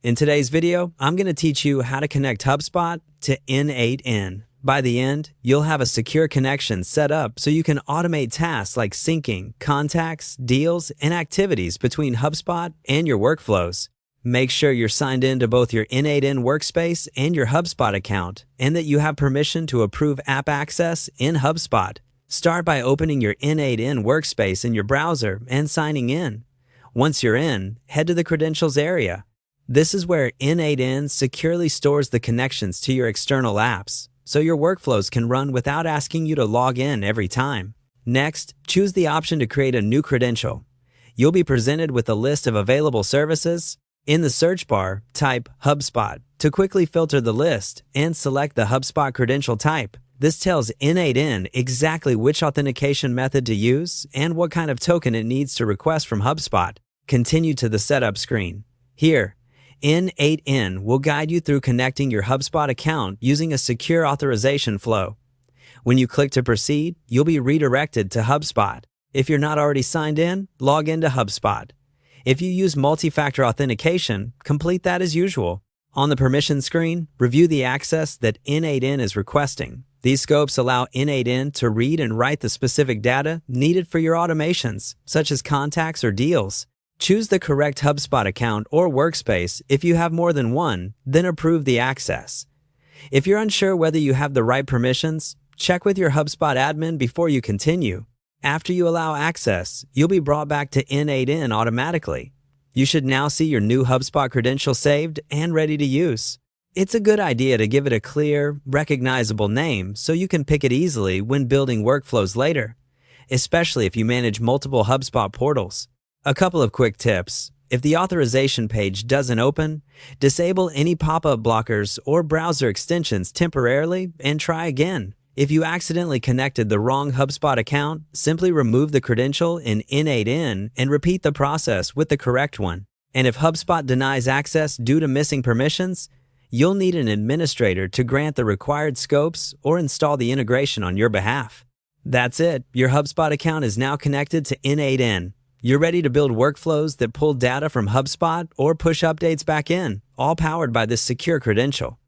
In today's video, I'm going to teach you how to connect HubSpot to N8N. By the end, you'll have a secure connection set up so you can automate tasks like syncing, contacts, deals, and activities between HubSpot and your workflows. Make sure you're signed in to both your N8N Workspace and your HubSpot account, and that you have permission to approve app access in HubSpot. Start by opening your N8N Workspace in your browser and signing in. Once you're in, head to the Credentials area. This is where N8N securely stores the connections to your external apps, so your workflows can run without asking you to log in every time. Next, choose the option to create a new credential. You'll be presented with a list of available services. In the search bar, type HubSpot to quickly filter the list and select the HubSpot credential type. This tells N8N exactly which authentication method to use and what kind of token it needs to request from HubSpot. Continue to the setup screen. Here, N8N will guide you through connecting your HubSpot account using a secure authorization flow. When you click to proceed, you'll be redirected to HubSpot. If you're not already signed in, log into HubSpot. If you use multi-factor authentication, complete that as usual. On the permission screen, review the access that N8N is requesting. These scopes allow N8N to read and write the specific data needed for your automations, such as contacts or deals. Choose the correct HubSpot account or workspace if you have more than one, then approve the access. If you're unsure whether you have the right permissions, check with your HubSpot admin before you continue. After you allow access, you'll be brought back to N8N automatically. You should now see your new HubSpot credential saved and ready to use. It's a good idea to give it a clear, recognizable name so you can pick it easily when building workflows later, especially if you manage multiple HubSpot portals. A couple of quick tips. If the authorization page doesn't open, disable any pop-up blockers or browser extensions temporarily and try again. If you accidentally connected the wrong HubSpot account, simply remove the credential in N8N and repeat the process with the correct one. And if HubSpot denies access due to missing permissions, you'll need an administrator to grant the required scopes or install the integration on your behalf. That's it. Your HubSpot account is now connected to N8N. You're ready to build workflows that pull data from HubSpot or push updates back in, all powered by this secure credential.